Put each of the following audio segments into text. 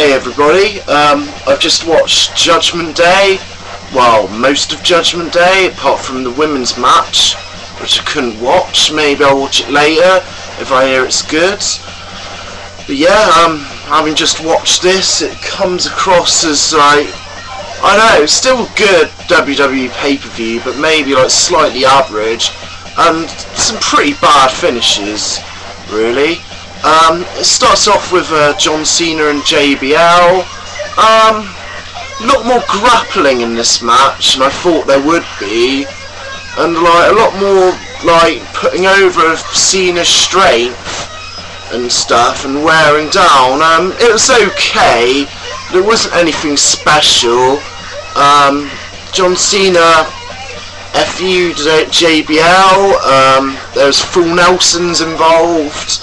Hey everybody, I've just watched Judgment Day, well, most of Judgment Day, apart from the women's match, which I couldn't watch. Maybe I'll watch it later, if I hear it's good. But yeah, having just watched this, it comes across as like, I don't know, still good WWE pay-per-view, but maybe like slightly average, and some pretty bad finishes, really. It starts off with John Cena and JBL. A lot more grappling in this match than I thought there would be, and like a lot more like putting over Cena's strength and stuff and wearing down. It was okay. There wasn't anything special. John Cena FU'd JBL. There was full Nelsons involved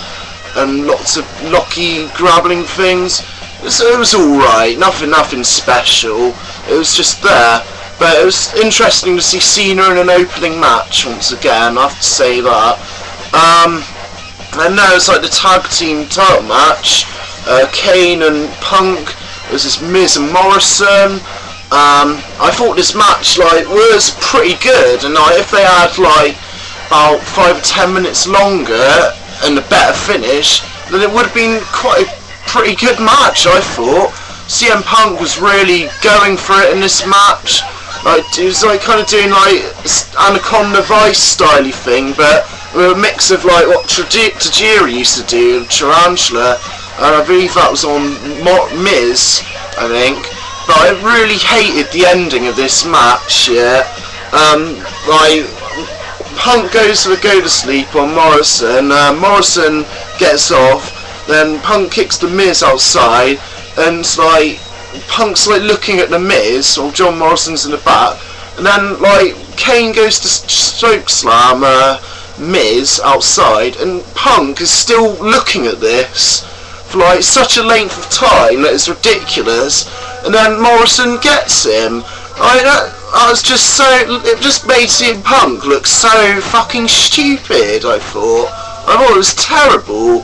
and lots of locky grappling things. So it was alright, nothing special. It was just there. But it was interesting to see Cena in an opening match once again, I have to say that. And now it's like the tag team title match. Kane and Punk versus Miz and Morrison. I thought this match like was pretty good, and like if they had like about 5 or 10 minutes longer and a better finish, then it would have been quite a pretty good match, I thought. CM Punk was really going for it in this match. Like, he was like kind of doing like Anaconda Vice style thing, but with a mix of like what Tajiri used to do, Tarantula, and I believe that was on Miz, I think. But I really hated the ending of this match, yeah. Like, Punk goes for the go to sleep on Morrison. Morrison gets off. Then Punk kicks the Miz outside, and it's like Punk's like looking at the Miz, while John Morrison's in the back. And then like Kane goes to choke slam Miz outside, and Punk is still looking at this for like such a length of time that it's ridiculous. And then Morrison gets him. I was just so, it just made CM Punk look so fucking stupid, I thought it was terrible,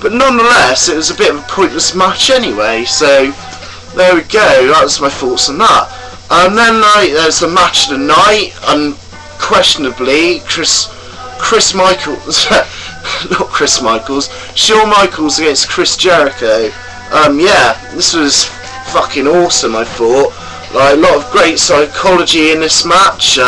but nonetheless it was a bit of a pointless match anyway, so there we go, that's my thoughts on that. And then like, there's the match of the night, unquestionably, Chris Michaels, not Chris Michaels, Shawn Michaels against Chris Jericho. Yeah, this was fucking awesome, I thought. Like, a lot of great psychology in this match.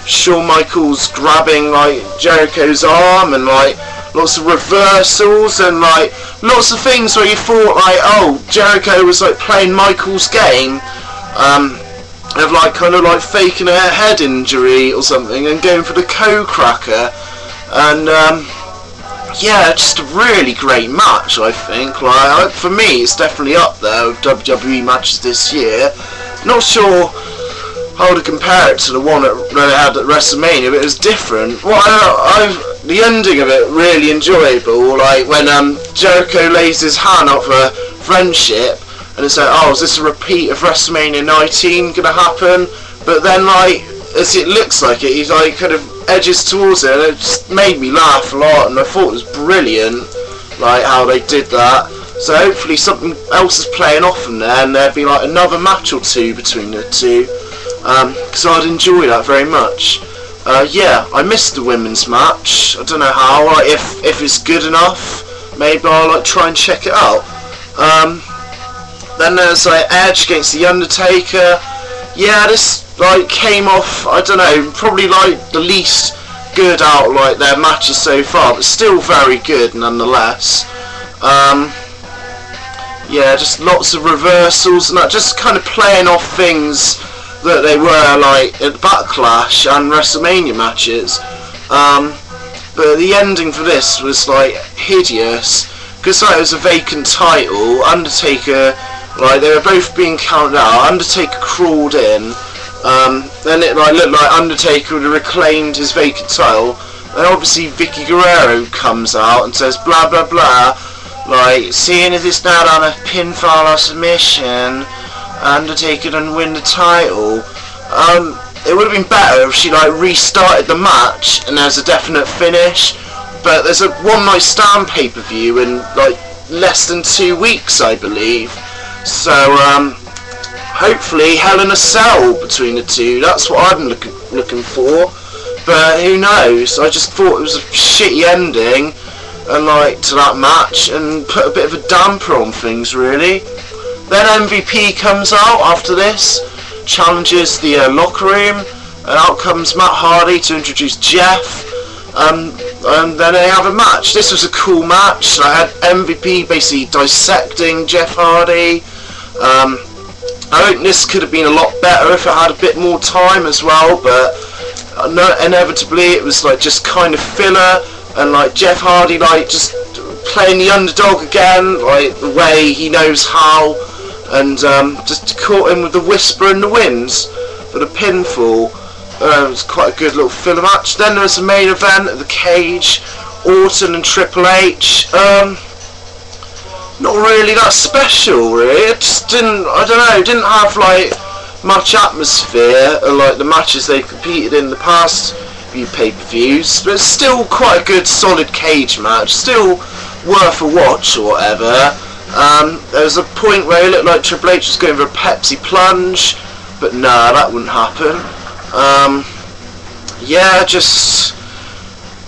Shawn Michaels grabbing like Jericho's arm, and like lots of reversals, and like lots of things where you thought like, oh, Jericho was like playing Michaels' game, of like kind of like faking a head injury or something and going for the co-cracker. And yeah, just a really great match, I think. Like, for me, it's definitely up there with WWE matches this year. Not sure how to compare it to the one that they had at WrestleMania, but it was different. Well, the ending of it really enjoyable. Like when Jericho lays his hand up for friendship, and it's like, oh, is this a repeat of WrestleMania 19 gonna happen? But then, like, as it looks like it, he's like kind of edges towards it, and it just made me laugh a lot, and I thought it was brilliant, like how they did that. So hopefully something else is playing off from there, and there'd be like another match or two between the two, because I'd enjoy that very much. Yeah, I missed the women's match. I don't know how. Like, if it's good enough, maybe I'll like try and check it out. Then there's like Edge against the Undertaker. Yeah, this like came off, I don't know, probably like the least good out of like their matches so far, but still very good nonetheless. Yeah, just lots of reversals and that, just kind of playing off things that they were like at Backlash and WrestleMania matches. But the ending for this was like hideous, because like, it was a vacant title. Undertaker, like they were both being counted out. Undertaker crawled in. Then it like looked like Undertaker would have reclaimed his vacant title. Then obviously Vicky Guerrero comes out and says blah blah blah. Like, seeing as it's not on a pinfall or submission, Undertaker didn't win the title. It would have been better if she like restarted the match and there's a definite finish. But there's a one night stand pay-per-view in like less than 2 weeks, I believe. So hopefully Hell in a Cell between the two. That's what I'm looking for. But who knows? I just thought it was a shitty ending, and like to that match, and put a bit of a damper on things really. Then MVP comes out after this, challenges the locker room, and out comes Matt Hardy to introduce Jeff. And then they have a match. This was a cool match. I had MVP basically dissecting Jeff Hardy. I think this could have been a lot better if it had a bit more time as well, but inevitably it was like just kind of filler, and like Jeff Hardy like just playing the underdog again, like the way he knows how, and just caught him with the whisper in the winds for the pinfall. It was quite a good little filler match. Then there was the main event at the cage, Orton and Triple H. Not really that special, really. It just didn't, I don't know, didn't have like much atmosphere like the matches they competed in the past few pay-per-views, but it's still quite a good solid cage match, still worth a watch or whatever. There was a point where it looked like Triple H was going for a Pepsi plunge, but nah, that wouldn't happen. Yeah, just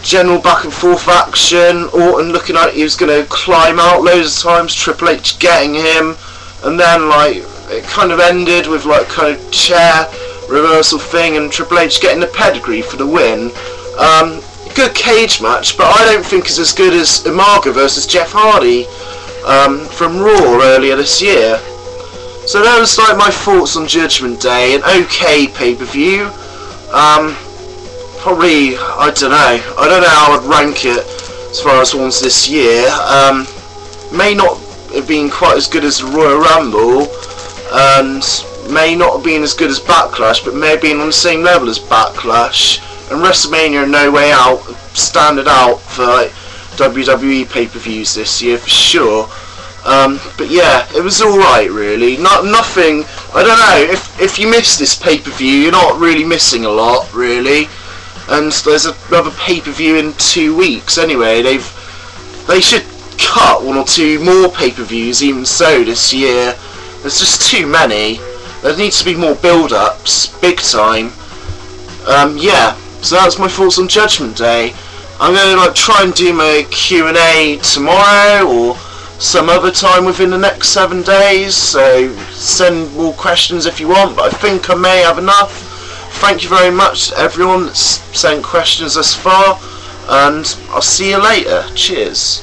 general back and forth action. Orton looking like he was going to climb out loads of times, Triple H getting him, and then like it kind of ended with like kind of chair reversal thing and Triple H getting the pedigree for the win. Good cage match, but I don't think it's as good as Umaga versus Jeff Hardy from Raw earlier this year. So that was like my thoughts on Judgment Day. An okay pay-per-view. Probably, I don't know how I'd rank it as far as ones this year. May not have been quite as good as the Royal Rumble, and may not have been as good as Backlash, but may have been on the same level as Backlash. And WrestleMania No Way Out standard out for like WWE pay-per-views this year for sure. But yeah, it was alright really. Nothing, I don't know, if you miss this pay-per-view, you're not really missing a lot really. And there's another pay-per-view in 2 weeks anyway. They should cut 1 or 2 more pay-per-views even so this year. There's just too many. There needs to be more build-ups, big time. Yeah, so that's my thoughts on Judgment Day. I'm going to like try and do my Q&A tomorrow or some other time within the next 7 days, so send more questions if you want, but I think I may have enough. Thank you very much to everyone that's sent questions thus far, and I'll see you later. Cheers.